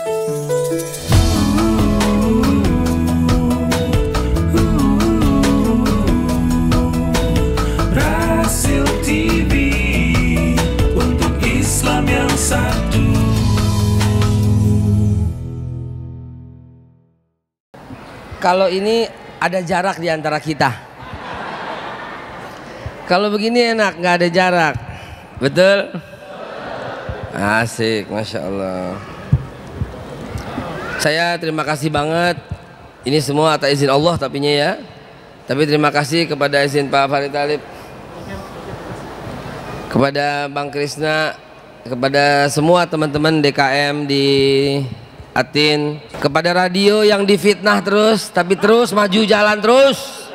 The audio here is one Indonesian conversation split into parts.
Rasil TV untuk Islam yang satu. Kalau ini ada jarak di antara kita. Kalau begini enak, nggak ada jarak. Betul? Asik, Masya Allah. Saya terima kasih banget. Ini semua atas izin Allah tapinya ya. Tapi terima kasih kepada izin Pak Farid Talib, kepada Bang Krisna, kepada semua teman-teman DKM di Atin, kepada radio yang difitnah terus, tapi terus maju jalan terus.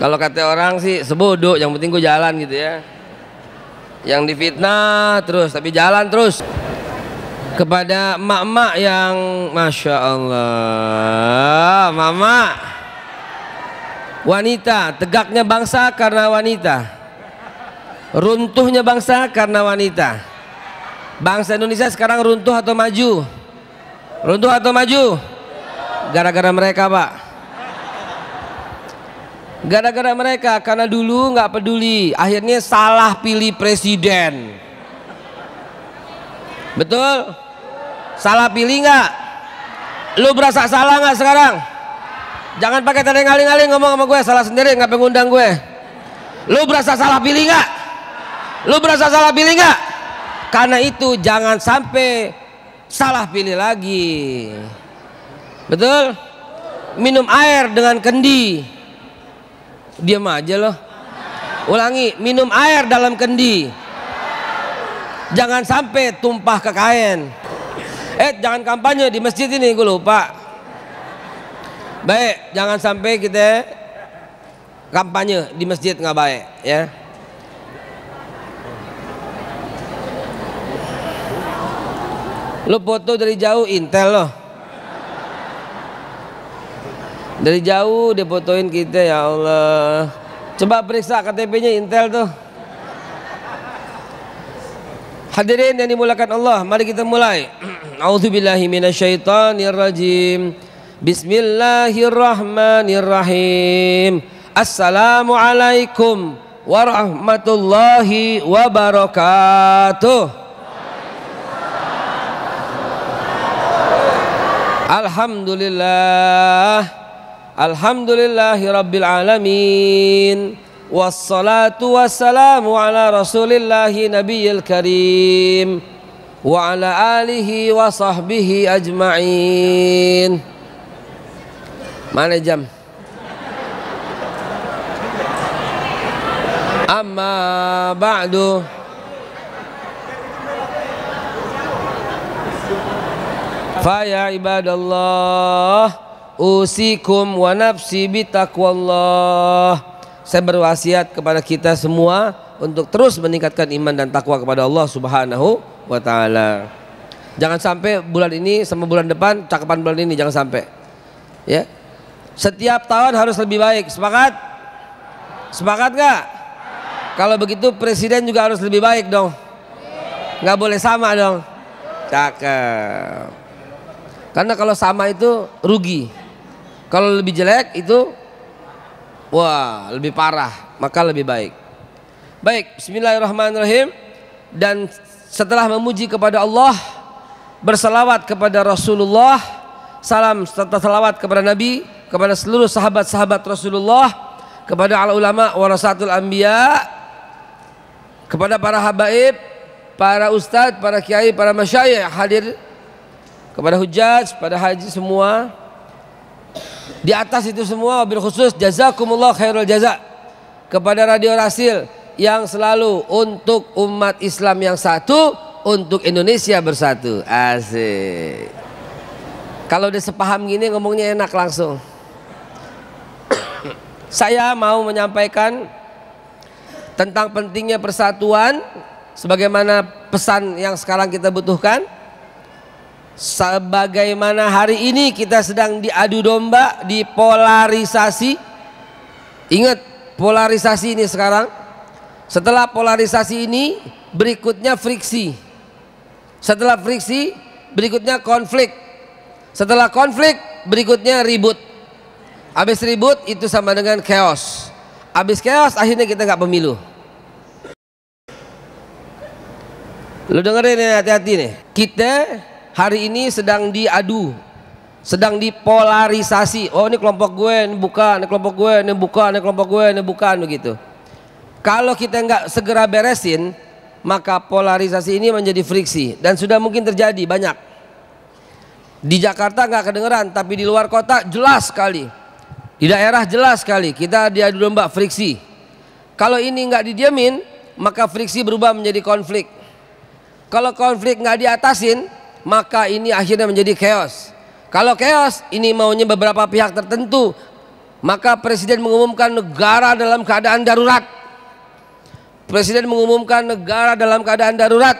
Kalau kata orang sih sebodoh, yang penting gue jalan gitu ya. Yang difitnah terus, tapi jalan terus. Kepada emak-emak yang Masya Allah, mama, wanita, tegaknya bangsa karena wanita, runtuhnya bangsa karena wanita. Bangsa Indonesia sekarang runtuh atau maju? Runtuh atau maju? Gara-gara mereka, Pak. Gara-gara mereka, karena dulu nggak peduli, akhirnya salah pilih presiden. Betul? Salah pilih nggak? Lu berasa salah nggak sekarang? Jangan pakai tanda ngaling-ngaling ngomong sama gue, salah sendiri nggak pengundang gue. Lu berasa salah pilih nggak? Lu berasa salah pilih nggak? Karena itu jangan sampai salah pilih lagi. Betul? Minum air dengan kendi. Diam aja loh. Ulangi, minum air dalam kendi. Jangan sampai tumpah ke kain. Jangan kampanye di masjid ini, gue lupa. Baik, jangan sampai kita kampanye di masjid, nggak baik ya. Lo foto dari jauh intel loh. Dari jauh dia fotoin kita, ya Allah. Coba periksa KTP-nya intel tuh. Hadirin yang dimuliakan Allah, mari kita mulai. A'udzubillahi minasyaitonirrajim. Bismillahirrahmanirrahim. Assalamualaikum warahmatullahi wabarakatuh. Alhamdulillah, alhamdulillahi rabbil alamin, wassalatu wassalamu ala rasulillahi nabiyil karim, wa ala alihi wa sahbihi ajma'in. Mana jam? Amma ba'du. Faya ibadallah, usikum wa nafsi bitaqwallah. Saya berwasiat kepada kita semua untuk terus meningkatkan iman dan takwa kepada Allah Subhanahu wa taala. Jangan sampai bulan ini sama bulan depan cakapan bulan ini, jangan sampai. Ya. Setiap tahun harus lebih baik. Sepakat? Sepakat gak? Kalau begitu presiden juga harus lebih baik dong. Nggak boleh sama dong. Cakep. Karena kalau sama itu rugi. Kalau lebih jelek itu wah, lebih parah, maka lebih baik. Baik, bismillahirrahmanirrahim. Dan setelah memuji kepada Allah, bersalawat kepada Rasulullah, salam serta salawat kepada Nabi, kepada seluruh sahabat-sahabat Rasulullah, kepada al ulama warasatul anbiya, kepada para habaib, para ustadz, para kiai, para masyayikh hadir, kepada hujjaj, pada haji semua. Di atas itu semua wabil khusus jazakumullah khairul jaza kepada Radio Rasil yang selalu untuk umat Islam yang satu, untuk Indonesia bersatu. Asik. Kalau udah sepaham gini ngomongnya enak langsung. Saya mau menyampaikan tentang pentingnya persatuan sebagaimana pesan yang sekarang kita butuhkan. Sebagaimana hari ini kita sedang diadu domba, dipolarisasi. Ingat, polarisasi ini sekarang. Setelah polarisasi ini berikutnya friksi. Setelah friksi, berikutnya konflik. Setelah konflik, berikutnya ribut. Habis ribut itu sama dengan chaos. Habis chaos, akhirnya kita nggak pemilu. Lu dengerin nih, hati-hati nih. Kita hari ini sedang diadu, sedang dipolarisasi. Oh, ini kelompok gue, ini bukan, ini kelompok gue, ini bukan, ini kelompok gue, ini bukan, begitu. Kalau kita nggak segera beresin, maka polarisasi ini menjadi friksi dan sudah mungkin terjadi banyak. Di Jakarta nggak kedengeran, tapi di luar kota jelas sekali. Di daerah jelas sekali kita diadu domba friksi. Kalau ini nggak didiamin, maka friksi berubah menjadi konflik. Kalau konflik nggak diatasin, maka ini akhirnya menjadi chaos. Kalau chaos, ini maunya beberapa pihak tertentu, maka presiden mengumumkan negara dalam keadaan darurat. Presiden mengumumkan negara dalam keadaan darurat,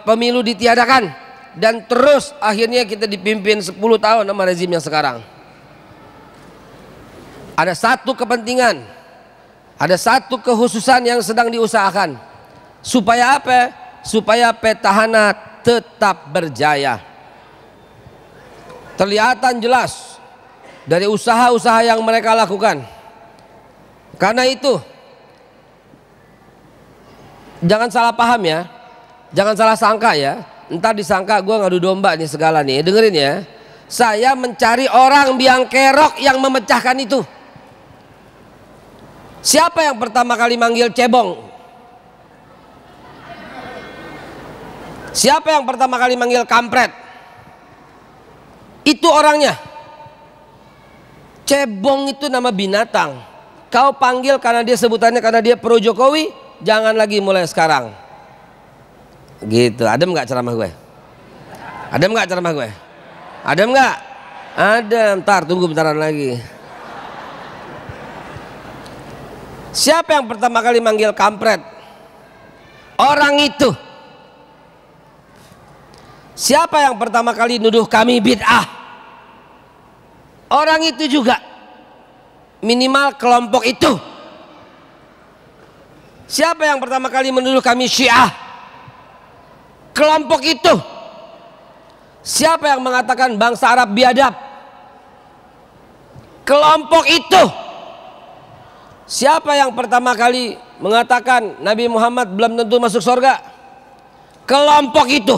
pemilu ditiadakan, dan terus akhirnya kita dipimpin 10 tahun sama rezim yang sekarang. Ada satu kepentingan, ada satu kekhususan yang sedang diusahakan. Supaya apa? Supaya petahana tetap berjaya. Kelihatan jelas dari usaha-usaha yang mereka lakukan. Karena itu, jangan salah paham ya, jangan salah sangka ya. Entar disangka gue ngadu domba nih segala nih. Dengerin ya, saya mencari orang biang kerok yang memecahkan itu. Siapa yang pertama kali manggil cebong? Siapa yang pertama kali manggil kampret? Itu orangnya. Cebong itu nama binatang. Kau panggil karena dia sebutannya karena dia pro Jokowi, jangan lagi mulai sekarang. Gitu. Adem nggak ceramah gue? Adem nggak ceramah gue? Adem nggak? Adem. Ntar tunggu bentaran lagi. Siapa yang pertama kali manggil kampret? Orang itu. Siapa yang pertama kali nuduh kami bid'ah? Orang itu juga. Minimal kelompok itu. Siapa yang pertama kali menuduh kami Syiah? Kelompok itu. Siapa yang mengatakan bangsa Arab biadab? Kelompok itu. Siapa yang pertama kali mengatakan Nabi Muhammad belum tentu masuk surga? Kelompok itu.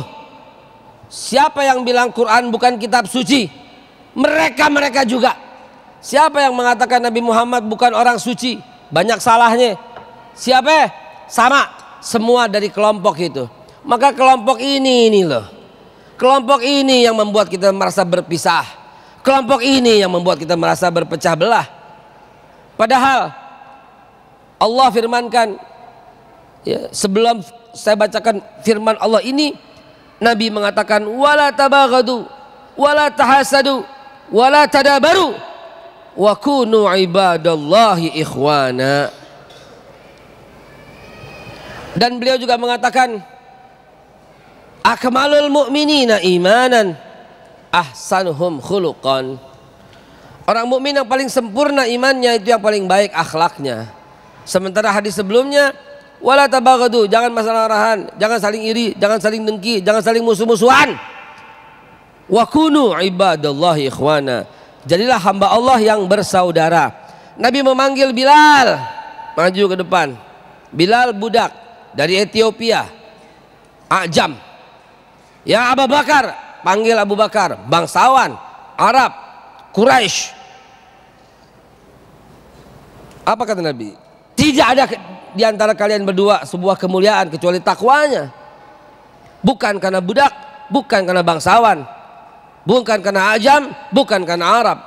Siapa yang bilang Quran bukan kitab suci? Mereka juga. Siapa yang mengatakan Nabi Muhammad bukan orang suci? Banyak salahnya. Siapa? Sama. Semua dari kelompok itu. Maka kelompok ini loh. Kelompok ini yang membuat kita merasa berpisah. Kelompok ini yang membuat kita merasa berpecah belah. Padahal Allah firmankan ya, sebelum saya bacakan firman Allah ini, Nabi mengatakan wala tabaghadu wala tahasadu wala tadabaru wa kunu ibadallahi ikhwana. Dan beliau juga mengatakan akmalul mu'minina imanan ahsanuhum khuluqan. Orang mukmin yang paling sempurna imannya itu yang paling baik akhlaknya. Sementara hadis sebelumnya wala tabaghadu, jangan masalah-marahan, jangan saling iri, jangan saling dengki, jangan saling musuh-musuhan. Wa kunu ibadallahi ikhwana. Jadilah hamba Allah yang bersaudara. Nabi memanggil Bilal, maju ke depan. Bilal budak dari Ethiopia, Ajam. Ya Abu Bakar, panggil Abu Bakar, bangsawan Arab, Quraisy. Apa kata Nabi? Tidak ada di antara kalian berdua sebuah kemuliaan kecuali takwanya. Bukan karena budak, bukan karena bangsawan, bukan karena Ajam, bukan karena Arab.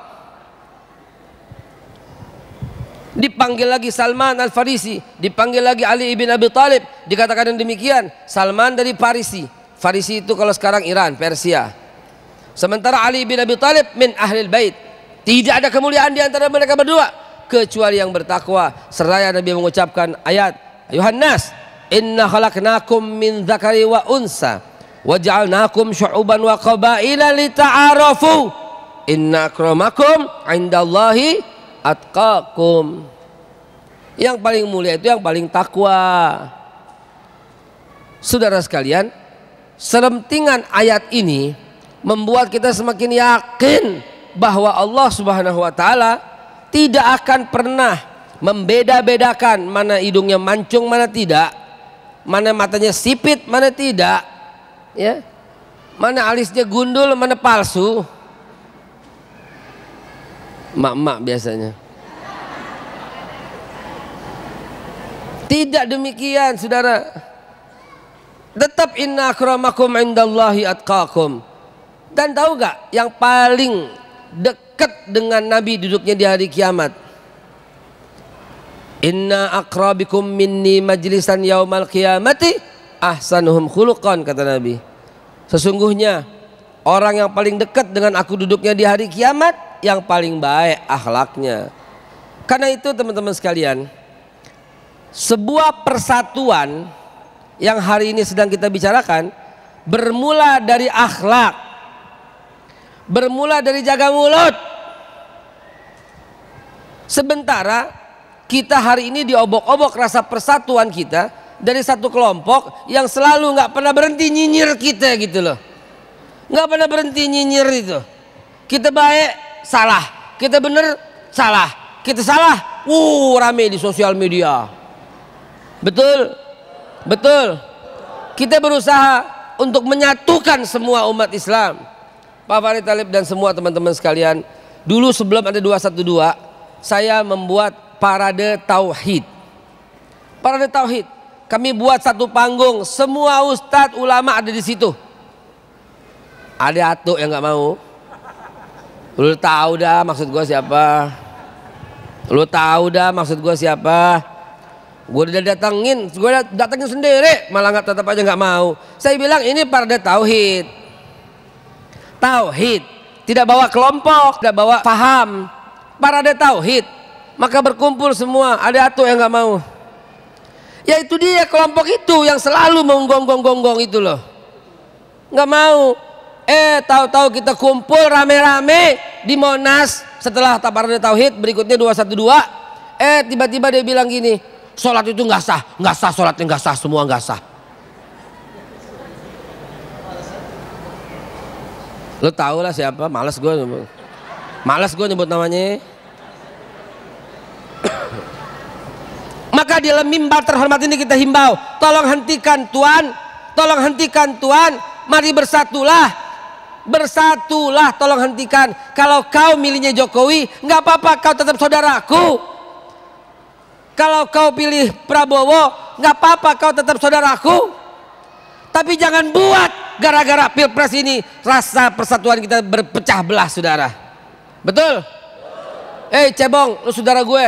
Dipanggil lagi Salman Al-Farisi, dipanggil lagi Ali ibn Abi Thalib, dikatakan demikian. Salman dari Farisi. Farisi itu kalau sekarang Iran, Persia. Sementara Ali bin Abi Thalib min ahlil bait. Tidak ada kemuliaan di antara mereka berdua kecuali yang bertakwa. Seraya Nabi mengucapkan ayat ayuhan nas inna khalaqnakum min dzakari wa unsa wa ja'alnakum syu'uban wa qabaila lita'arafu inna akramakum 'indallahi atqakum. Yang paling mulia itu yang paling takwa. Saudara sekalian, selentingan ayat ini membuat kita semakin yakin bahwa Allah Subhanahu wa taala tidak akan pernah membeda-bedakan mana hidungnya mancung mana tidak, mana matanya sipit mana tidak, ya, mana alisnya gundul mana palsu. Mak-mak biasanya. Tidak demikian, saudara. Tetap inna akramakum indallahi atqakum. Dan tahu gak yang paling dekat dengan Nabi duduknya di hari kiamat? Inna akrabikum minni majlisan yaumal qiyamati ahsanuhum khuluqan, kata Nabi. Sesungguhnya orang yang paling dekat dengan aku duduknya di hari kiamat yang paling baik akhlaknya. Karena itu teman-teman sekalian, sebuah persatuan yang hari ini sedang kita bicarakan bermula dari akhlak, bermula dari jaga mulut. Sementara kita hari ini diobok-obok rasa persatuan kita dari satu kelompok yang selalu nggak pernah berhenti nyinyir kita gitu loh, nggak pernah berhenti nyinyir itu. Kita baik salah, kita bener salah, kita salah, rame di sosial media. Betul, betul. Kita berusaha untuk menyatukan semua umat Islam. Pak Farid Talib dan semua teman-teman sekalian, dulu sebelum ada 212, saya membuat parade tauhid. Parade tauhid. Kami buat satu panggung, semua ustadz ulama ada di situ. Ada atuk yang nggak mau. Lu tahu dah maksud gue siapa? Lu tahu dah maksud gue siapa? Gue udah datengin, gue datengin sendiri, malah nggak, tetap aja nggak mau. Saya bilang ini parade tauhid. Tauhid, tidak bawa kelompok, tidak bawa paham. Parade tauhid, maka berkumpul semua. Ada atuh yang nggak mau. Ya itu dia kelompok itu yang selalu menggonggong-gonggong itu loh. Nggak mau. Tahu-tahu kita kumpul rame-rame di Monas setelah parade tauhid, berikutnya 212. Tiba-tiba dia bilang gini, sholat itu nggak sah, sholatnya nggak sah, semua nggak sah. Lo tau lah siapa, malas gue nyebut namanya. Maka di dalam mimbar terhormat ini kita himbau, tolong hentikan Tuan, mari bersatulah. Bersatulah, tolong hentikan. Kalau kau milihnya Jokowi, nggak apa-apa, kau tetap saudaraku. Kalau kau pilih Prabowo, nggak apa-apa, kau tetap saudaraku. Tapi jangan buat gara-gara pilpres ini rasa persatuan kita berpecah belah, saudara. Betul? Cebong, lu saudara gue.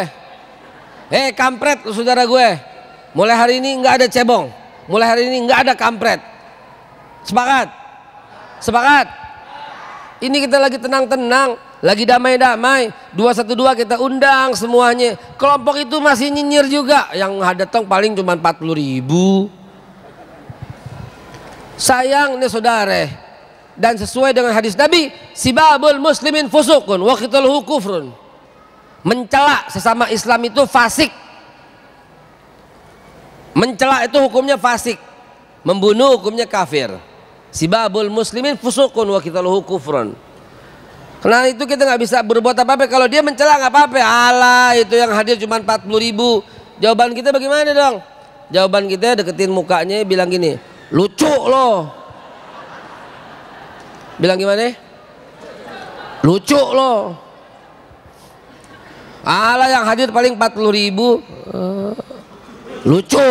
Kampret, lu saudara gue. Mulai hari ini nggak ada cebong. Mulai hari ini nggak ada kampret. Sepakat? Sepakat? Ini kita lagi tenang-tenang, lagi damai-damai. 212 kita undang semuanya. Kelompok itu masih nyinyir juga. Yang datang paling cuma 40.000. Sayang nih saudara. Dan sesuai dengan hadis Nabi, sibabul muslimin fusukun wa qitaluhu kufrun. Mencela sesama Islam itu fasik. Mencela itu hukumnya fasik. Membunuh hukumnya kafir. Sibabul muslimin fusukun wa qitaluhu kufrun. Karena itu kita nggak bisa berbuat apa-apa. Kalau dia mencela nggak apa-apa. Alah, itu yang hadir cuma 40.000. Jawaban kita bagaimana dong? Jawaban kita deketin mukanya, bilang gini, lucu loh. Bilang gimana? Lucu loh. Alah, yang hadir paling 40.000. Lucu.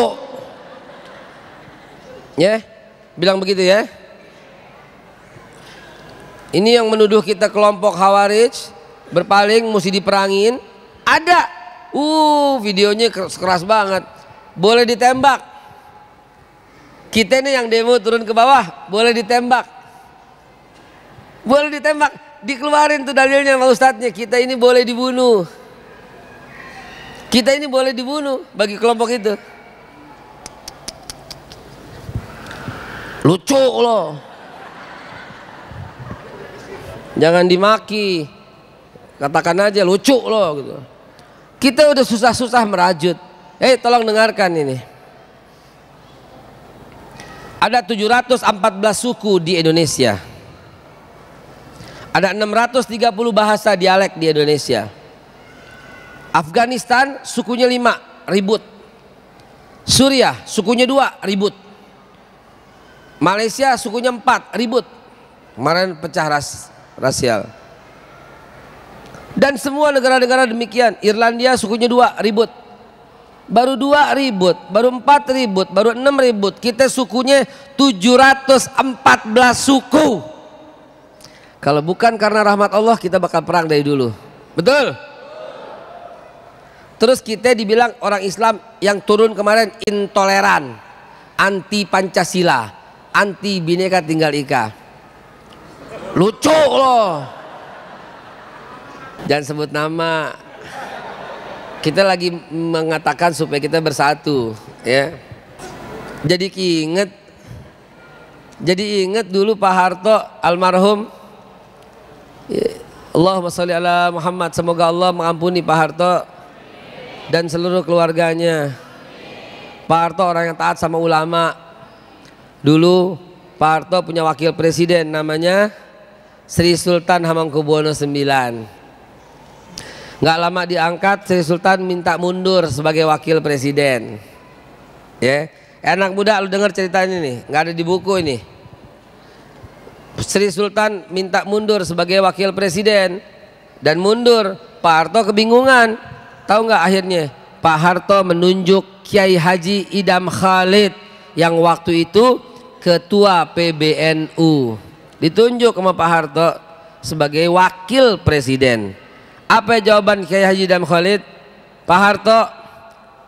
Ya, bilang begitu ya. Ini yang menuduh kita kelompok Khawarij, berpaling, mesti diperangin. Ada. Videonya keras banget. Boleh ditembak. Kita ini yang demo turun ke bawah, boleh ditembak. Boleh ditembak. Dikeluarin tuh dalilnya sama ustadznya. Kita ini boleh dibunuh. Kita ini boleh dibunuh bagi kelompok itu. Lucu loh. Jangan dimaki, katakan aja lucu loh gitu. Kita udah susah-susah merajut. Tolong dengarkan ini. Ada 714 suku di Indonesia. Ada 630 bahasa dialek di Indonesia. Afghanistan sukunya 5, ribut. Suriah sukunya 2, ribut. Malaysia sukunya 4, ribut. Kemarin pecah rasial. Dan semua negara-negara demikian. Irlandia sukunya 2, ribut. Baru 2 ribut, baru 4 ribut, baru 6 ribut. Kita sukunya 714 suku. Kalau bukan karena rahmat Allah, kita bakal perang dari dulu. Betul? Terus kita dibilang orang Islam yang turun kemarin intoleran, anti Pancasila, anti Bhinneka Tunggal Ika. Lucu loh. Jangan sebut nama. Kita lagi mengatakan supaya kita bersatu, ya. Jadi inget dulu Pak Harto almarhum. Allahumma sholli ala Muhammad. Semoga Allah mengampuni Pak Harto dan seluruh keluarganya. Pak Harto orang yang taat sama ulama. Dulu Pak Harto punya wakil presiden namanya Sri Sultan Hamengkubuwono IX. Nggak lama diangkat, Sri Sultan minta mundur sebagai wakil presiden. Ya, anak muda lu dengar ceritanya nih, nggak ada di buku ini. Sri Sultan minta mundur sebagai wakil presiden dan mundur. Pak Harto kebingungan. Tahu nggak akhirnya? Pak Harto menunjuk Kiai Haji Idam Khalid yang waktu itu ketua PBNU. Ditunjuk sama Pak Harto sebagai wakil presiden. Apa jawaban Kiai Haji Idam Khalid? Pak Harto,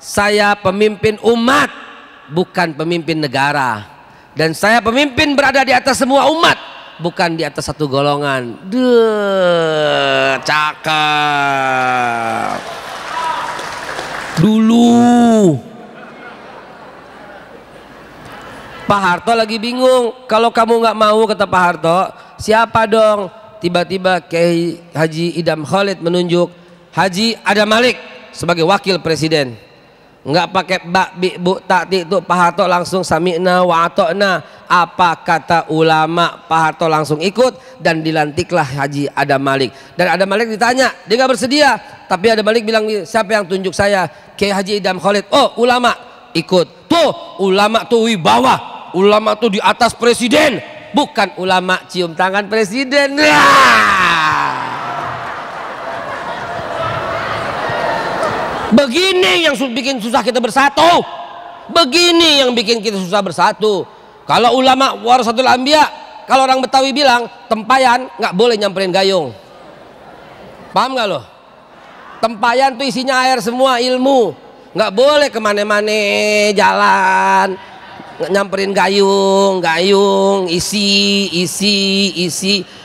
saya pemimpin umat, bukan pemimpin negara. Dan saya pemimpin berada di atas semua umat, bukan di atas satu golongan. Cakep. Dulu Pak Harto lagi bingung. Kalau kamu nggak mau, kata Pak Harto, siapa dong? Tiba-tiba Kiai Haji Idam Khalid menunjuk Haji Adam Malik sebagai wakil presiden. Enggak pakai bak bi bu tak ti itu, Pak Harto langsung sami'na wa ata'na. Apa kata ulama, Pak Harto langsung ikut dan dilantiklah Haji Adam Malik. Dan Adam Malik ditanya, dia nggak bersedia, tapi Adam Malik bilang, siapa yang tunjuk saya? Kiai Haji Idam Khalid. Oh, ulama. Ikut. Tuh, ulama tuh wibawa. Ulama tuh di atas presiden. Bukan ulama cium tangan presiden. Begini yang bikin susah kita bersatu. Begini yang bikin kita susah bersatu. Kalau ulama warasatul anbiya, kalau orang Betawi bilang tempayan nggak boleh nyamperin gayung. Paham nggak lo? Tempayan tuh isinya air semua, ilmu. Nggak boleh kemana-mana jalan nyamperin gayung isi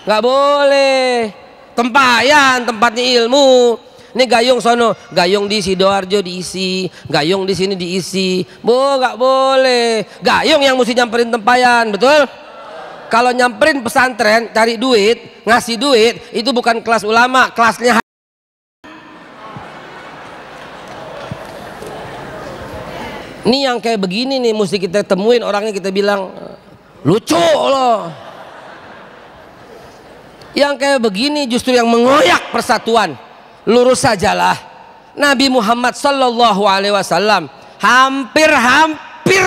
nggak boleh. Tempayan tempatnya ilmu. Ini gayung sono, gayung di Sidoarjo diisi, gayung di sini diisi. Nggak boleh. Gayung yang mesti nyamperin tempayan, betul? Kalau nyamperin pesantren cari duit, ngasih duit, itu bukan kelas ulama, kelasnya. Ini yang kayak begini nih mesti kita temuin orangnya, kita bilang lucu loh. Yang kayak begini justru yang mengoyak persatuan. Lurus sajalah Nabi Muhammad sallallahu alaihi wasallam hampir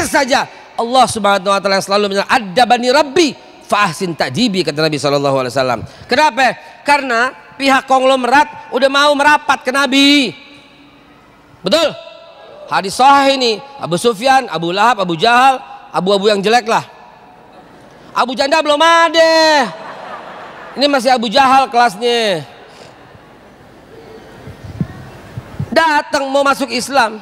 saja Allah Subhanahu wa taala yang selalu menyatakan adabani rabbi fa ahsin ta'dibi, kata Nabi sallallahu alaihi wasallam. Kenapa? Karena pihak konglomerat udah mau merapat ke Nabi. Betul? Hadis sahih ini, Abu Sufyan, Abu Lahab, Abu Jahal, abu-abu yang jelek lah. Abu Janda belum ada. Ini masih Abu Jahal kelasnya. Datang mau masuk Islam,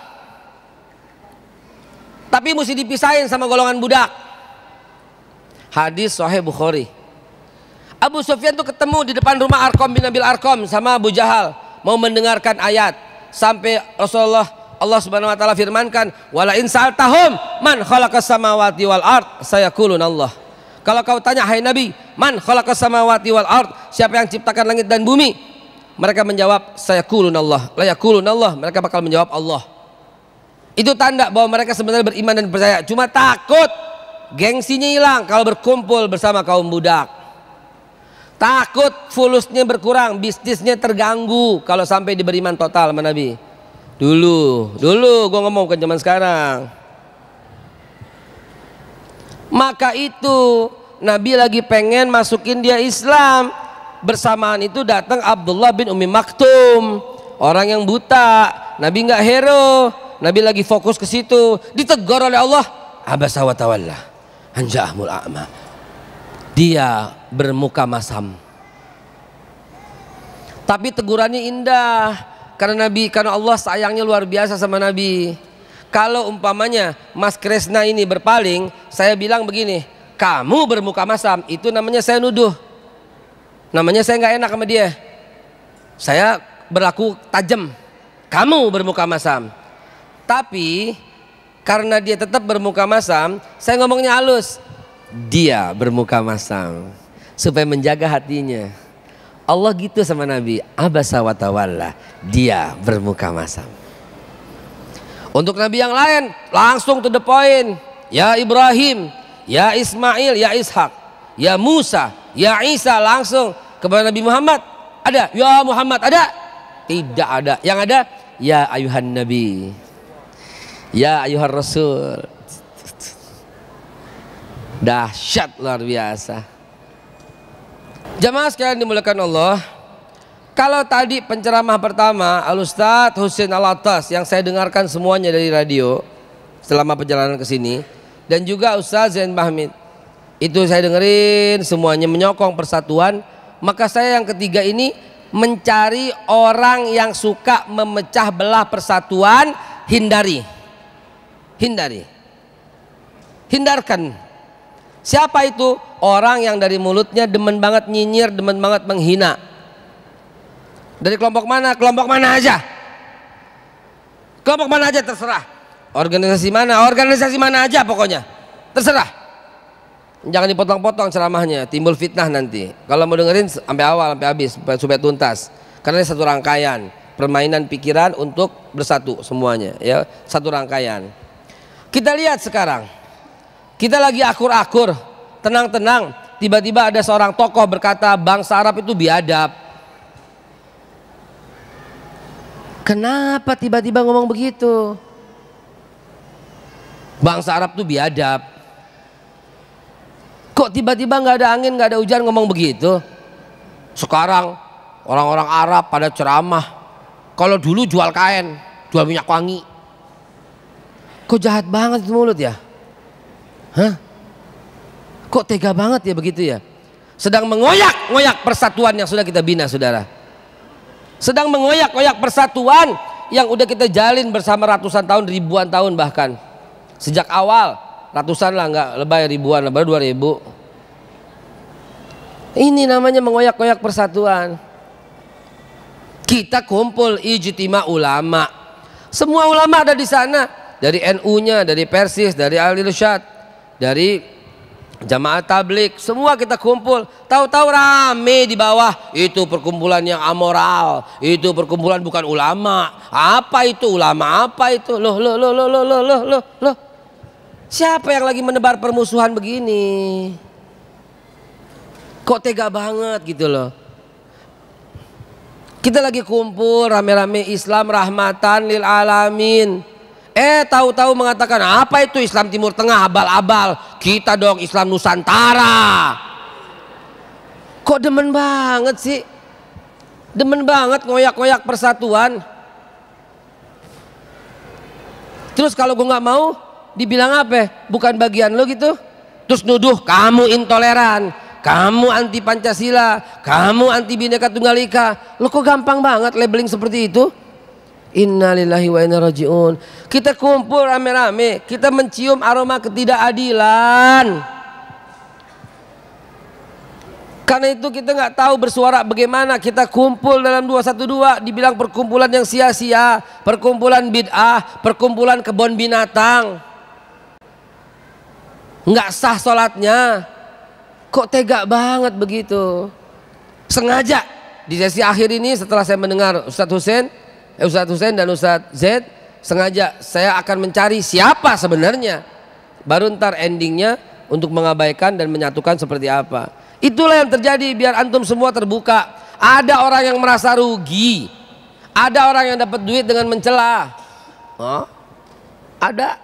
tapi mesti dipisahin sama golongan budak. Hadis sahih Bukhari. Abu Sufyan tuh ketemu di depan rumah Arqam bin Abil Arqam sama Abu Jahal, mau mendengarkan ayat. Sampai Allah Subhanahu wa taala firmankan, wala in sa'altahum man khalaqas samawati wal ard sayaqulun Allah. Kalau kau tanya, hai Nabi, man khalaqas samawati wal ard, siapa yang ciptakan langit dan bumi? Mereka menjawab sayaqulun Allah. La yaqulun Allah, mereka bakal menjawab Allah. Itu tanda bahwa mereka sebenarnya beriman dan percaya, cuma takut gengsinya hilang kalau berkumpul bersama kaum budak. Takut fulusnya berkurang, bisnisnya terganggu kalau sampai diberi iman total sama Nabi. Dulu gue ngomong ke zaman sekarang. Maka itu Nabi lagi pengen masukin dia Islam. Bersamaan itu datang Abdullah bin Ummi Maktum, orang yang buta. Nabi nggak hero, Nabi lagi fokus ke situ. Ditegur oleh Allah, abasa wa tawalla an ja'ahul a'ma. Dia bermuka masam. Tapi tegurannya indah karena Allah sayangnya luar biasa sama Nabi. Kalau umpamanya Mas Kresna ini berpaling, saya bilang begini, kamu bermuka masam, itu namanya saya nuduh. Namanya saya nggak enak sama dia. Saya berlaku tajam. Kamu bermuka masam. Tapi karena dia tetap bermuka masam, saya ngomongnya halus. Dia bermuka masam supaya menjaga hatinya. Allah gitu sama Nabi. Abasa wa tawalla. Dia bermuka masam. Untuk Nabi yang lain langsung to the point. Ya Ibrahim, ya Ismail, ya Ishak, ya Musa, ya Isa, langsung. Kepada Nabi Muhammad ada, ya Muhammad ada? Tidak ada. Yang ada, ya ayuhan Nabi, ya ayuhan Rasul. Dahsyat luar biasa. Jamaah sekalian dimuliakan Allah. Kalau tadi penceramah pertama Al-Ustadz Husain Alatas yang saya dengarkan semuanya dari radio selama perjalanan ke sini, dan juga Ustadz Zain Bahmid, itu saya dengerin semuanya menyokong persatuan. Maka saya yang ketiga ini mencari orang yang suka memecah belah persatuan. Hindarkan. Siapa itu? Orang yang dari mulutnya demen banget nyinyir, demen banget menghina. Dari kelompok mana? Kelompok mana aja. Kelompok mana aja terserah. Organisasi mana aja pokoknya. Terserah. Jangan dipotong-potong ceramahnya, timbul fitnah nanti. Kalau mau dengerin sampai awal sampai habis supaya tuntas. Karena ini satu rangkaian permainan pikiran untuk bersatu semuanya, ya, satu rangkaian. Kita lihat sekarang. Kita lagi akur-akur, tenang-tenang, tiba-tiba ada seorang tokoh berkata bangsa Arab itu biadab. Kenapa tiba-tiba ngomong begitu? Bangsa Arab itu biadab. Kok tiba-tiba nggak ada angin, nggak ada hujan ngomong begitu? Sekarang orang-orang Arab pada ceramah. Kalau dulu jual kain, jual minyak wangi. Kok jahat banget itu mulut ya? Hah? Kok tega banget ya begitu ya? Sedang mengoyak-ngoyak persatuan yang sudah kita bina, saudara. Sedang mengoyak-ngoyak persatuan yang udah kita jalin bersama ratusan tahun, ribuan tahun bahkan. Sejak awal. Ratusan lah, nggak lebay, ribuan, baru 2000. Ini namanya mengoyak-ngoyak persatuan. Kita kumpul ijtima ulama. Semua ulama ada di sana. Dari NU-nya, dari Persis, dari Al-Irsyad, dari Jamaah Tabligh, semua kita kumpul. Tahu-tahu rame di bawah. Itu perkumpulan yang amoral. Itu perkumpulan bukan ulama. Apa itu ulama? Apa itu? Loh. Siapa yang lagi menebar permusuhan begini? Kok tega banget gitu loh. Kita lagi kumpul rame-rame Islam rahmatan lil alamin. Tahu-tahu mengatakan apa itu Islam Timur Tengah abal-abal. Kita dong Islam Nusantara. Kok demen banget sih? Demen banget ngoyak-ngoyak persatuan. Terus kalau gue nggak mau, dibilang apa? Bukan bagian lo gitu. Terus nuduh kamu intoleran, kamu anti Pancasila, kamu anti Bhinneka Tunggal Ika. Lo kok gampang banget labeling seperti itu? Innalillahi wa inna rajiun. Kita kumpul rame-rame, kita mencium aroma ketidakadilan. Karena itu kita nggak tahu bersuara bagaimana. Kita kumpul dalam 212 dibilang perkumpulan yang sia-sia, perkumpulan bid'ah, perkumpulan kebun binatang. Nggak sah sholatnya. Kok tega banget begitu? Sengaja di sesi akhir ini setelah saya mendengar Ustadz Husain dan Ustadz Zaid, sengaja saya akan mencari siapa sebenarnya. Baru ntar endingnya untuk mengabaikan dan menyatukan seperti apa. Itulah yang terjadi, biar antum semua terbuka. Ada orang yang merasa rugi, ada orang yang dapat duit dengan mencela. Oh, ada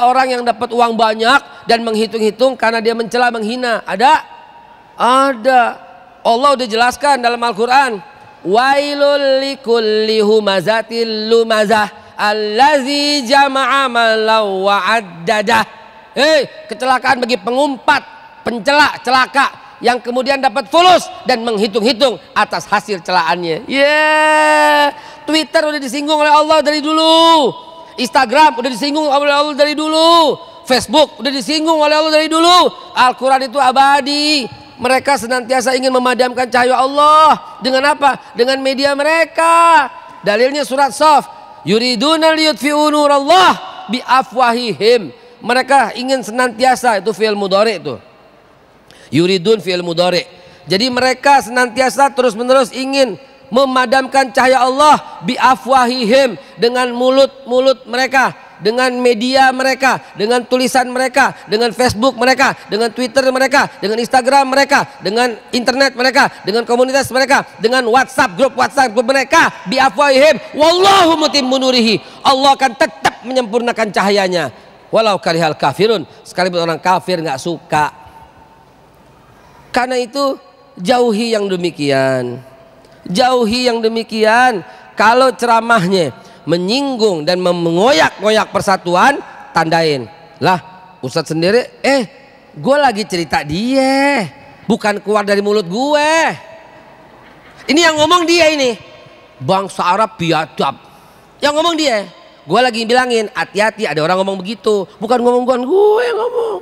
orang yang dapat uang banyak dan menghitung-hitung karena dia mencela, menghina. Ada. Allah udah jelaskan dalam Al-Quran, wailul likulli humazatil lumazah allazi jama'a malau wa'addadah. Kecelakaan bagi pengumpat, pencela, celaka yang kemudian dapat fulus dan menghitung-hitung atas hasil celaannya. Twitter udah disinggung oleh Allah dari dulu, Instagram udah disinggung oleh Allah dari dulu, Facebook udah disinggung oleh Allah dari dulu. Al-Quran itu abadi. Mereka senantiasa ingin memadamkan cahaya Allah dengan apa? Dengan media mereka. Dalilnya surat Shaf, yuriduna liyutfi'u nurallah bi afwahihim. Mereka ingin senantiasa, itu fi'il mudhari itu. Yuridun fi'il mudhari. Jadi mereka senantiasa terus-menerus ingin memadamkan cahaya Allah bi afwahihim, dengan mulut-mulut mereka, dengan media mereka, dengan tulisan mereka, dengan Facebook mereka, dengan Twitter mereka, dengan Instagram mereka, dengan internet mereka, dengan komunitas mereka, dengan WhatsApp grup mereka, bi afwahihim wallahu mutimmu nurihi. Allah akan tetap menyempurnakan cahayanya walau karihal kafirun, sekalipun orang kafir nggak suka. Karena itu jauhi yang demikian. Jauhi yang demikian. Kalau ceramahnya menyinggung dan mengoyak-ngoyak persatuan, tandain. Lah, Ustadz sendiri, gue lagi cerita dia, bukan keluar dari mulut gue. Ini yang ngomong dia ini. Bangsa Arab biadab. Yang ngomong dia. Gue lagi bilangin, hati-hati ada orang ngomong begitu. Bukan gue yang ngomong.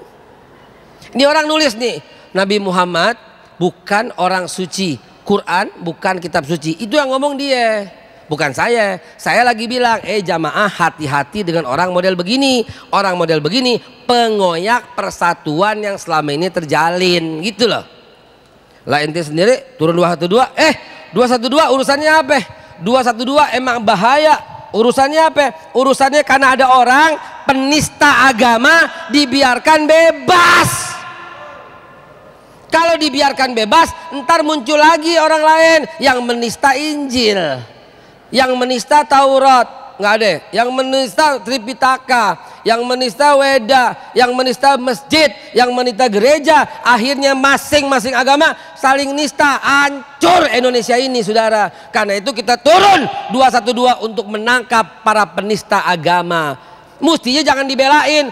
Ini orang nulis nih, Nabi Muhammad bukan orang suci, Quran bukan kitab suci. Itu yang ngomong dia, bukan saya. Saya lagi bilang, jamaah hati-hati dengan orang model begini. Orang model begini pengoyak persatuan yang selama ini terjalin, gitu loh. Lah ente sendiri turun 212, 212 urusannya apa? 212 emang bahaya. Urusannya apa? Urusannya karena ada orang penista agama dibiarkan bebas. Kalau dibiarkan bebas, ntar muncul lagi orang lain yang menista Injil, yang menista Taurat, nggak ada, yang menista Tripitaka, yang menista Weda, yang menista masjid, yang menista gereja. Akhirnya masing-masing agama saling nista. Hancur Indonesia ini, saudara. Karena itu kita turun 212 untuk menangkap para penista agama. Mestinya jangan dibelain,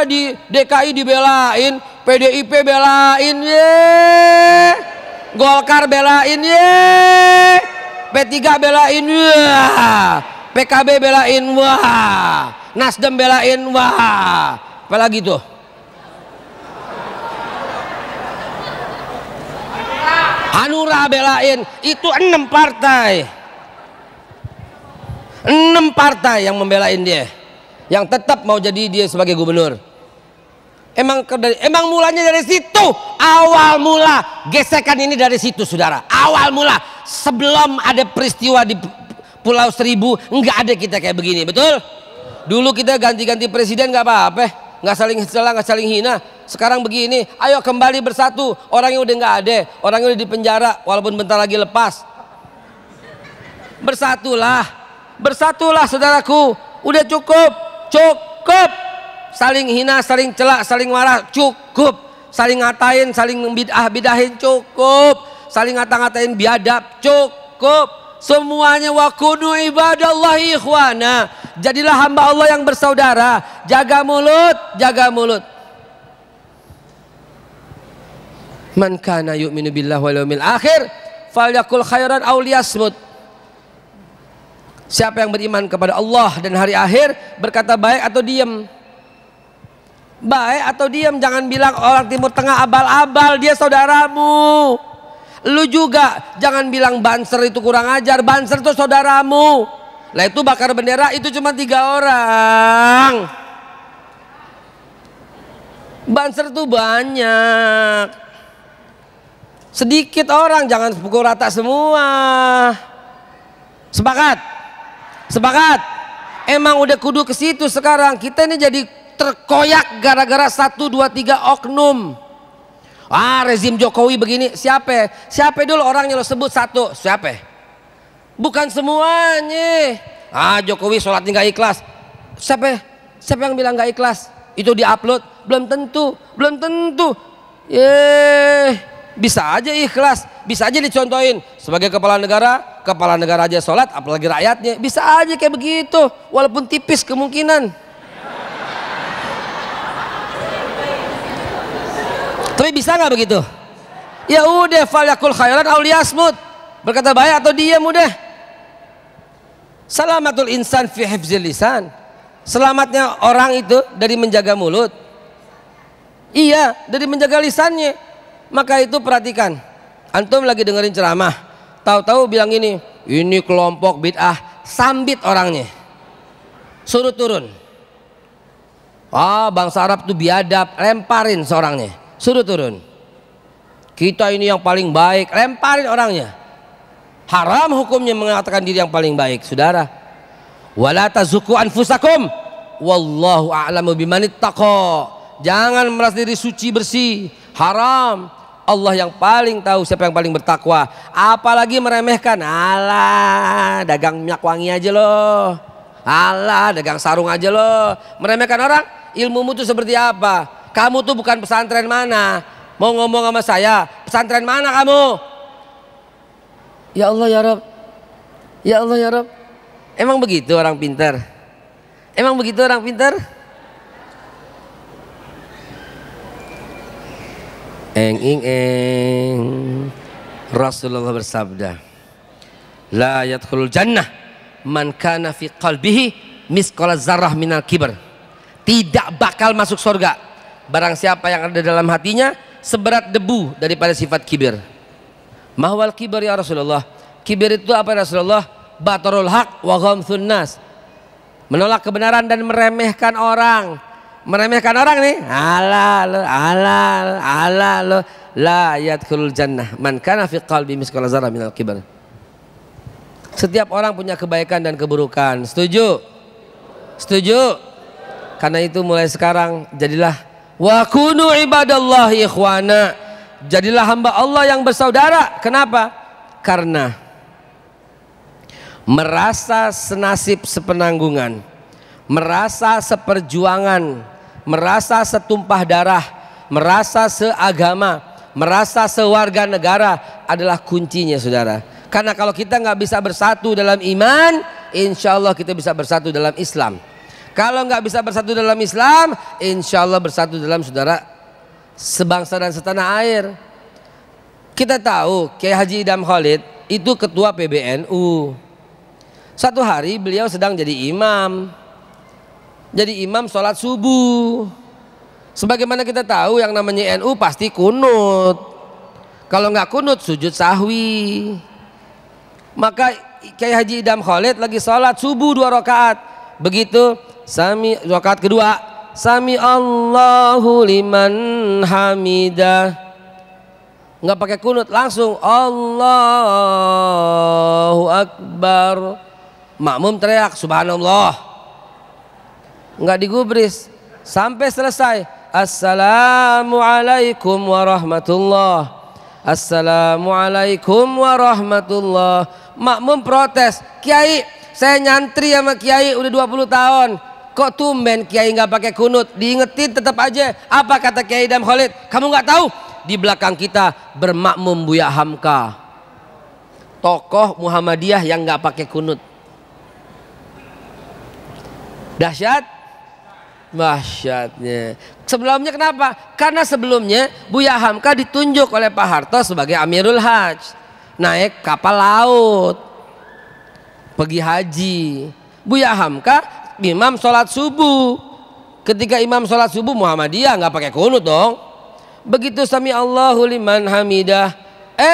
di DKI dibelain, PDIP belain, Golkar belain, P3 belain, PKB belain, Nasdem belain, apalagi tuh? Hanura belain. Itu 6 partai, 6 partai yang membelain dia, yang tetap mau jadi dia sebagai gubernur. Emang mulanya dari situ. Awal mula gesekan ini dari situ, saudara. Awal mula, sebelum ada peristiwa di Pulau Seribu, nggak ada kita kayak begini, betul? Dulu kita ganti-ganti presiden nggak apa-apa, nggak saling celah, nggak saling hina. Sekarang begini, ayo kembali bersatu. Orangnya udah nggak ada, orangnya udah di penjara, walaupun bentar lagi lepas. Bersatulah saudaraku. Udah cukup. Saling hina, saling celak, saling marah, cukup. Saling ngatain, saling bidahin, cukup. Saling ngata-ngatain biadab, cukup. Semuanya wa kunu ibadallahi ikhwana. Jadilah hamba Allah yang bersaudara. Jaga mulut. Man kana yu'minu billahi wal yawmil akhir falyakul khairan aw liyasmut. Siapa yang beriman kepada Allah dan hari akhir, berkata baik atau diam. Baik atau diam, jangan bilang orang Timur Tengah abal-abal, dia saudaramu. Lu juga jangan bilang Banser itu kurang ajar, Banser itu saudaramu. Lah itu bakar bendera itu cuma 3 orang. Banser itu banyak. Sedikit orang, jangan pukul rata semua. Sepakat? Emang udah kudu ke situ sekarang. Kita ini jadi terkoyak gara-gara 1, 2, 3 oknum. Rezim Jokowi begini. Siapa dulu orangnya lo sebut satu? Siapa? Bukan semuanya. Jokowi sholatnya nggak ikhlas. Siapa yang bilang nggak ikhlas? Itu diupload, belum tentu. Bisa aja ikhlas, bisa aja dicontohin. Sebagai kepala negara aja sholat, apalagi rakyatnya. Bisa aja kayak begitu, walaupun tipis kemungkinan. Tapi bisa nggak begitu? Ya udah, falyakul khairan aw liyasmut. Berkata baik atau diam udah. Salamatul insan fi hifzil lisan. Selamatnya orang itu dari menjaga mulut. Iya, dari menjaga lisannya. Maka itu perhatikan. Antum lagi dengerin ceramah, tahu-tahu bilang ini kelompok bid'ah, sambit orangnya. Suruh turun. Bangsa Arab tuh biadab, lemparin seorangnya. Suruh turun. Kita ini yang paling baik, lemparin orangnya. Haram hukumnya mengatakan diri yang paling baik, saudara. Wala tazuku anfusakum wallahu a'lamu bimanittaqa. Jangan merasa diri suci bersih, haram. Allah yang paling tahu siapa yang paling bertakwa. Apalagi meremehkan, alah dagang minyak wangi aja loh, alah dagang sarung aja loh. Meremehkan orang, ilmumu tuh seperti apa? Kamu tuh bukan pesantren mana? Mau ngomong sama saya, pesantren mana kamu? Ya Allah ya Rabb, ya Allah ya Rabb. Emang begitu orang pintar? Emang begitu orang pintar? Rasulullah bersabda, la yadkhulul jannah man kana fi qalbihi misqala zarrah minal kibr. Tidak bakal masuk surga barang siapa yang ada dalam hatinya seberat debu daripada sifat kibir. Mahwal kibir ya Rasulullah? Kibir itu apa ya Rasulullah? Batarul haq wa ghamthun nas. Menolak kebenaran dan meremehkan orang. Meremehkan orang nih, ala lo la yadkhulul jannah man kana fi qalbi misqala dzarrah minal kibr. Setiap orang punya kebaikan dan keburukan. Setuju? Setuju? Karena itu mulai sekarang jadilah wa kunu ibadallahi ikhwana. Jadilah hamba Allah yang bersaudara. Kenapa? Karena merasa senasib sepenanggungan, merasa seperjuangan, merasa setumpah darah, merasa seagama, merasa sewarga negara adalah kuncinya saudara. Karena kalau kita nggak bisa bersatu dalam iman, insya Allah kita bisa bersatu dalam Islam. Kalau nggak bisa bersatu dalam Islam, insya Allah bersatu dalam saudara sebangsa dan setanah air. Kita tahu Kiai Haji Idham Khalid itu ketua PBNU. Suatu hari beliau sedang jadi imam. Jadi imam sholat subuh. Sebagaimana kita tahu yang namanya NU pasti kunut. Kalau nggak kunut sujud sahwi. Maka Kiai Haji Idham Khalid lagi sholat subuh 2 rakaat. Begitu rakaat kedua, Sami Allahu liman hamidah. Nggak pakai kunut, langsung Allahu Akbar. Makmum teriak subhanallah, nggak digubris sampai selesai. Assalamualaikum warahmatullah, assalamualaikum warahmatullah. Makmum protes, Kiai saya nyantri sama Kiai udah 20 tahun, kok tumben Kiai nggak pakai kunut? Diingetin tetap aja. Apa kata Kiai Idham Khalid? Kamu nggak tahu di belakang kita bermakmum Buya Hamka, tokoh Muhammadiyah yang nggak pakai kunut. Dahsyat, dahsyatnya. Sebelumnya kenapa? Karena sebelumnya Buya Hamka ditunjuk oleh Pak Harto sebagai Amirul Hajj, naik kapal laut, pergi haji. Buya Hamka imam sholat subuh. Ketika imam sholat subuh Muhammadiyah nggak pakai kunut dong. Begitu sami Allahu liman hamidah,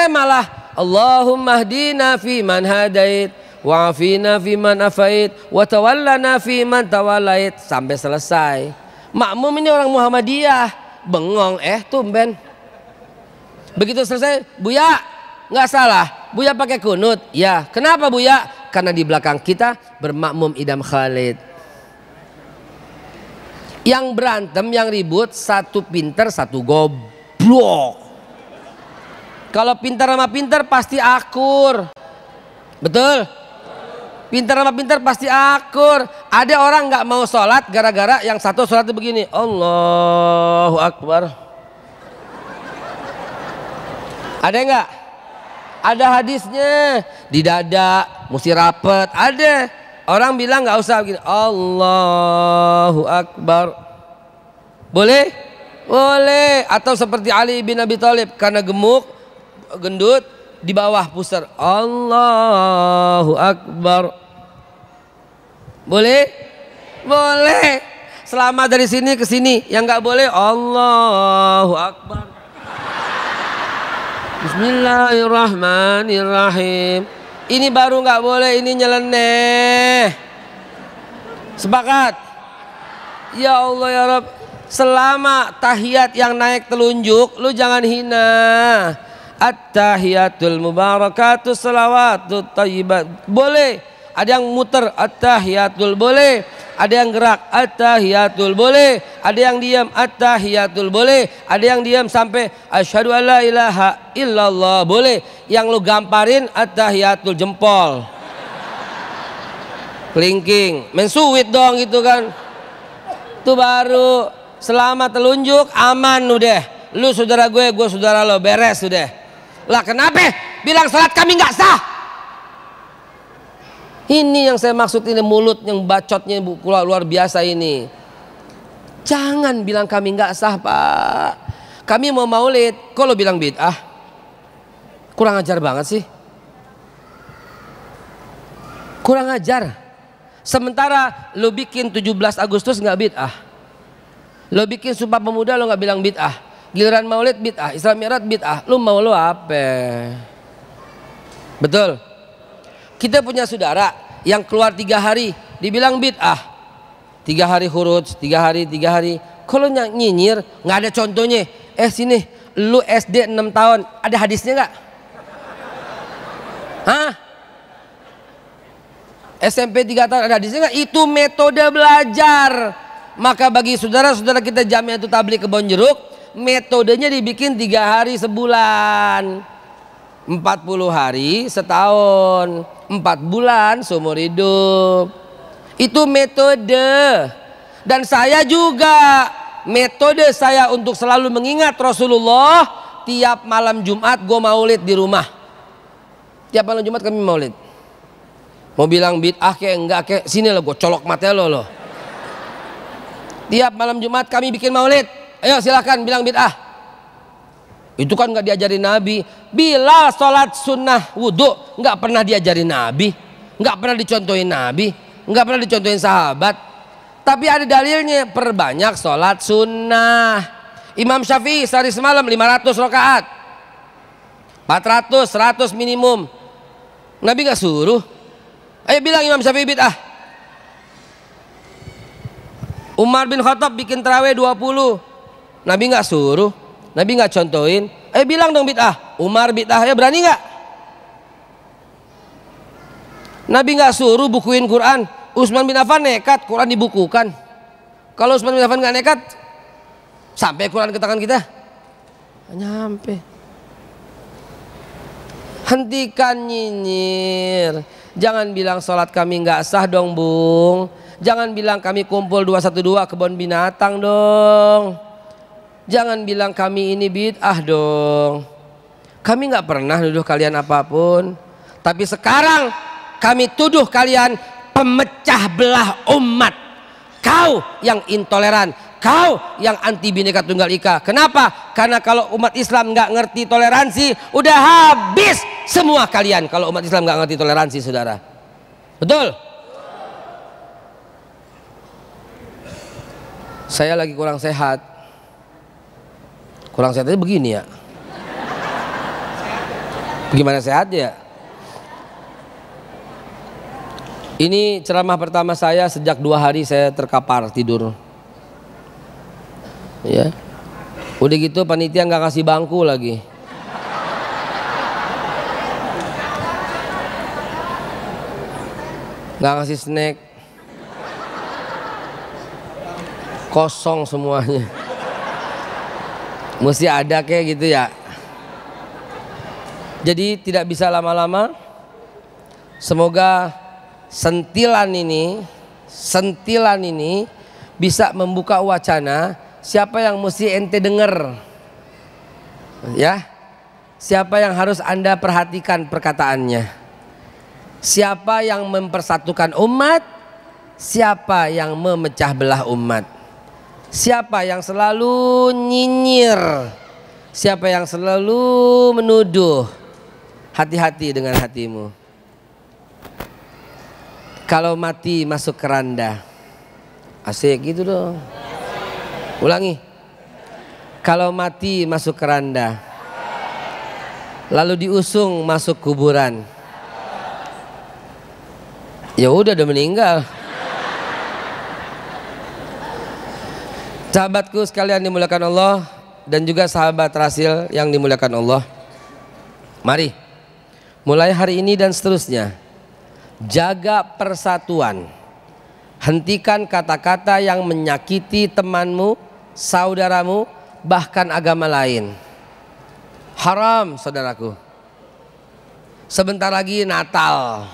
malah Allahumma hdina fi man hadait, wa'afina fi man afait, wa tawallana fi man tawallait, sampai selesai. Makmum ini orang Muhammadiyah, bengong, tumben. Begitu selesai, Buya nggak salah, Buya pakai kunut. Ya, kenapa Buya? Karena di belakang kita bermakmum Idham Khalid. Yang berantem, yang ribut, satu pinter, satu goblok. Kalau pintar sama pintar pasti akur. Betul? Pintar sama pintar pasti akur. Ada orang nggak mau sholat gara-gara yang satu sholatnya begini, Allahu Akbar. Ada nggak? Ada hadisnya, di dada mesti rapet. Ada. Orang bilang nggak usah begini, Allahu Akbar. Boleh? Boleh. Atau seperti Ali bin Abi Thalib, karena gemuk, gendut, di bawah pusar, Allahu Akbar. Boleh? Boleh. Selama dari sini ke sini. Yang nggak boleh, Allahu Akbar. Bismillahirrahmanirrahim. Ini baru nggak boleh, ini nyeleneh. Sepakat? Ya Allah ya Rabb. Selama tahiyat yang naik telunjuk, lu jangan hina. At-tahiyatul mubarakatus salawatut thayyibat. Boleh. Ada yang muter, at-tahiyatul boleh. Ada yang gerak, at-tahiyatul boleh. Ada yang diam, at-tahiyatul boleh. Ada yang diam sampai asyhadu alla ilaha illallah boleh. Yang lu gamparin at-tahiyatul jempol. Kelingking, mensuit dong gitu kan. Itu baru selama telunjuk aman udah. Lu saudara gue saudara lo, beres udah. Lah kenapa bilang salat kami nggak sah? Ini yang saya maksud, ini mulut yang bacotnya luar biasa ini. Jangan bilang kami nggak sah Pak. Kami mau maulid, kok lo bilang bid'ah? Kurang ajar banget sih. Kurang ajar. Sementara lo bikin 17 Agustus nggak bid'ah. Lo bikin Sumpah Pemuda lo nggak bilang bid'ah. Giliran maulid bid'ah, Isra Mi'raj bid'ah. Lo mau lo apa? Betul? Kita punya saudara yang keluar 3 hari dibilang bid'ah. 3 hari khuruj, 3 hari. Kalau nyinyir nggak ada contohnya. Sini, lu SD 6 tahun, ada hadisnya nggak? Hah? SMP 3 tahun ada hadisnya nggak? Itu metode belajar. Maka bagi saudara-saudara kita Jamiatul Tabligh Kebon Jeruk, metodenya dibikin 3 hari sebulan. 40 hari setahun, 4 bulan seumur hidup. Itu metode. Dan saya juga, metode saya untuk selalu mengingat Rasulullah, tiap malam Jumat gue maulid di rumah. Tiap malam Jumat kami maulid. Mau bilang bid'ah kayak enggak kayak, sini lo gue colok mata lo. Tiap malam Jumat kami bikin maulid. Ayo silakan bilang bid'ah. Itu kan nggak diajarin Nabi. Bilal sholat sunnah wudhu nggak pernah diajarin Nabi, nggak pernah dicontohin Nabi, nggak pernah dicontohin sahabat. Tapi ada dalilnya, perbanyak sholat sunnah. Imam Syafi'i sehari semalam 500 rakaat, 400, 100 minimum. Nabi nggak suruh. Ayo bilang Imam Syafi'i bid'ah. Umar bin Khattab bikin tarawih 20, Nabi nggak suruh. Nabi nggak contohin. Bilang dong bid'ah. Umar bid'ah, ya berani nggak? Nabi nggak suruh bukuin Quran. Utsman bin Affan nekat, Quran dibukukan. Kalau Utsman bin Affan nggak nekat, sampai Quran ke tangan kita? Nggak nyampe. Hentikan nyinyir. Jangan bilang sholat kami nggak sah dong Bung. Jangan bilang kami kumpul 212 kebun binatang dong. Jangan bilang kami ini bid'ah dong. Kami nggak pernah nuduh kalian apapun. Tapi sekarang kami tuduh kalian pemecah belah umat. Kau yang intoleran, kau yang anti Bhinneka Tunggal Ika. Kenapa? Karena kalau umat Islam nggak ngerti toleransi, udah habis semua kalian. Kalau umat Islam nggak ngerti toleransi, saudara. Betul? Saya lagi kurang sehat. Kurang sehatnya begini ya. Gimana sehatnya? Ini ceramah pertama saya sejak 2 hari saya terkapar tidur. Ya. Udah gitu panitia nggak kasih bangku lagi. Nggak ngasih snack. kosong semuanya. Mesti ada kayak gitu ya. Jadi tidak bisa lama-lama. Semoga sentilan ini bisa membuka wacana. Siapa yang mesti ente denger, ya? Siapa yang harus Anda perhatikan perkataannya? Siapa yang mempersatukan umat? Siapa yang memecah belah umat? Siapa yang selalu nyinyir? Siapa yang selalu menuduh? Hati-hati dengan hatimu. Kalau mati masuk keranda. Asik gitu dong. Ulangi. Kalau mati masuk keranda, lalu diusung masuk kuburan, ya udah meninggal. Sahabatku sekalian dimuliakan Allah, dan juga sahabat Rasil yang dimuliakan Allah, mari mulai hari ini dan seterusnya jaga persatuan. Hentikan kata-kata yang menyakiti temanmu, saudaramu, bahkan agama lain. Haram, saudaraku. Sebentar lagi Natal.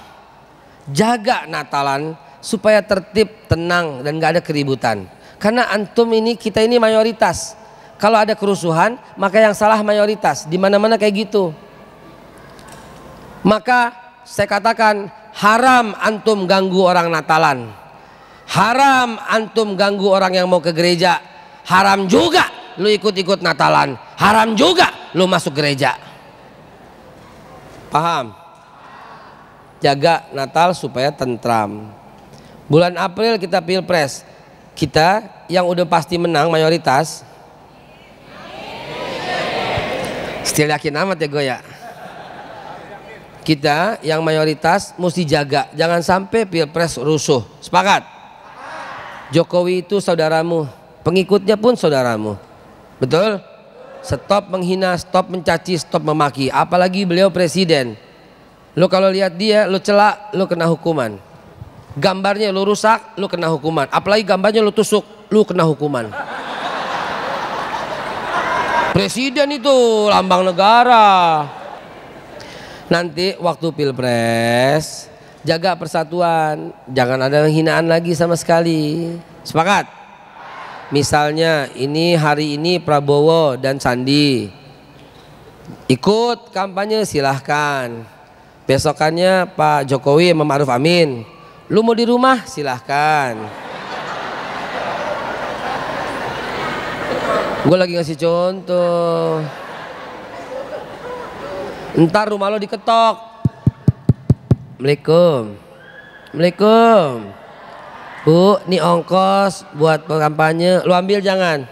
Jaga Natalan supaya tertib, tenang, dan gak ada keributan. Karena antum ini, kita ini mayoritas. Kalau ada kerusuhan, maka yang salah mayoritas. Di mana-mana kayak gitu. Maka saya katakan haram antum ganggu orang Natalan. Haram antum ganggu orang yang mau ke gereja. Haram juga lu ikut-ikut Natalan. Haram juga lu masuk gereja. Paham? Jaga Natal supaya tentram. Bulan April kita pilpres. Kita yang udah pasti menang mayoritas. Still yakin amat ya gue ya. Kita yang mayoritas mesti jaga. Jangan sampai pilpres rusuh. Sepakat? Jokowi itu saudaramu, pengikutnya pun saudaramu. Betul? Stop menghina, stop mencaci, stop memaki. Apalagi beliau presiden. Lu kalau lihat dia, lu celak, lu kena hukuman. Gambarnya lu rusak, lu kena hukuman. Apalagi gambarnya lu tusuk, lu kena hukuman. Presiden itu lambang negara. Nanti waktu pilpres jaga persatuan, jangan ada hinaan lagi sama sekali. Sepakat? Misalnya ini hari ini Prabowo dan Sandi ikut kampanye, silahkan. Besokannya Pak Jokowi sama Ma'ruf Amin. Lu mau di rumah silahkan. Gue lagi ngasih contoh. Ntar rumah lo diketok. Assalamualaikum. Assalamualaikum. Bu, ini ongkos buat kampanye. Lu ambil jangan?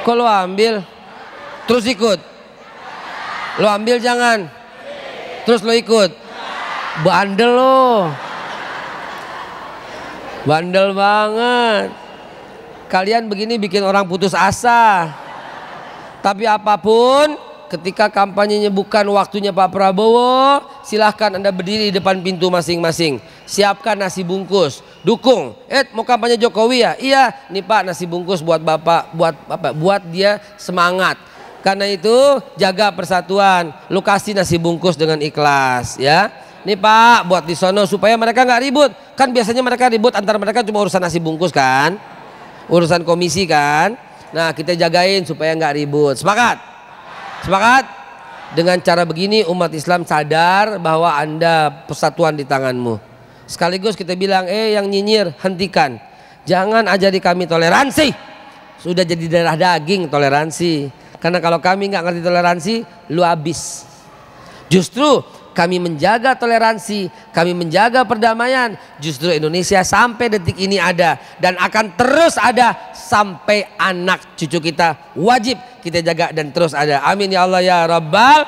Kok lu ambil? Terus ikut? Lu ambil jangan? Terus lu ikut? Bandel lo. Bandel banget. Kalian begini bikin orang putus asa. Tapi apapun, ketika kampanyenya bukan waktunya Pak Prabowo, silahkan Anda berdiri di depan pintu masing-masing. Siapkan nasi bungkus, dukung. Mau kampanye Jokowi ya? Iya, nih Pak nasi bungkus buat Bapak, buat dia semangat. Karena itu jaga persatuan. Lu kasih nasi bungkus dengan ikhlas ya. Nih Pak buat di sono supaya mereka nggak ribut. Kan biasanya mereka ribut antara mereka cuma urusan nasi bungkus kan, urusan komisi kan. Nah kita jagain supaya nggak ribut. Sepakat? Sepakat? Dengan cara begini umat Islam sadar bahwa Anda persatuan di tanganmu. Sekaligus kita bilang, yang nyinyir hentikan. Jangan ajari kami toleransi. Sudah jadi darah daging toleransi. Karena kalau kami nggak ngerti toleransi, lu habis. Justru kami menjaga toleransi, kami menjaga perdamaian. Justru Indonesia sampai detik ini ada dan akan terus ada sampai anak cucu kita. Wajib kita jaga dan terus ada. Amin ya Allah ya Rabbal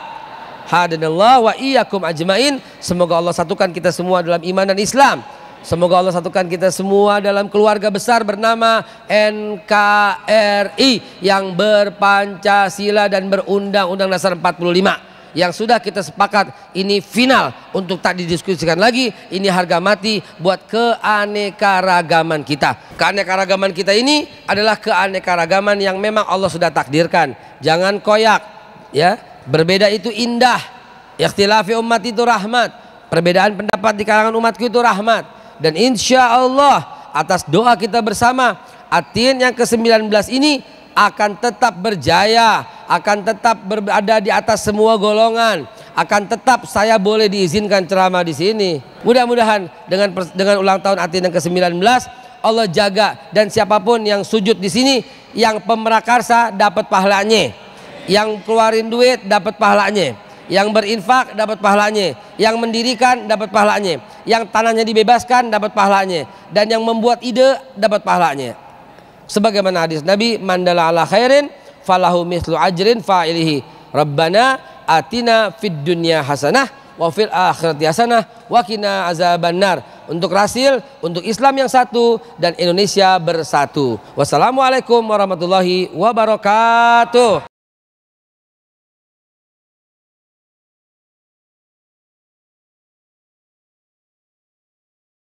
hadanallah wa iyyakum ajmain. Semoga Allah satukan kita semua dalam iman dan Islam. Semoga Allah satukan kita semua dalam keluarga besar bernama NKRI yang berpancasila dan berundang-undang dasar 45, yang sudah kita sepakat ini final untuk tak didiskusikan lagi. Ini harga mati buat keanekaragaman kita. Keanekaragaman kita ini adalah keanekaragaman yang memang Allah sudah takdirkan. Jangan koyak, ya. Berbeda itu indah. Ikhtilafi umat itu rahmat. Perbedaan pendapat di kalangan umatku itu rahmat. Dan insya Allah atas doa kita bersama, Atin yang ke-19 ini akan tetap berjaya, akan tetap berada di atas semua golongan, akan tetap saya boleh diizinkan ceramah di sini. Mudah-mudahan dengan ulang tahun Atin yang ke-19 Allah jaga, dan siapapun yang sujud di sini, yang pemrakarsa dapat pahalanya, yang keluarin duit dapat pahalanya, yang berinfak dapat pahalanya, yang mendirikan dapat pahalanya, yang tanahnya dibebaskan dapat pahalanya, dan yang membuat ide dapat pahalanya. Sebagaimana hadis Nabi, mandala ala khairin falahu mislu ajrin fa'ilihi. Rabbana atina fid dunya hasanah wa fil akhirati hasanah wa qina azabannar. Untuk Rasil, untuk Islam yang satu dan Indonesia bersatu. Wassalamualaikum warahmatullahi wabarakatuh.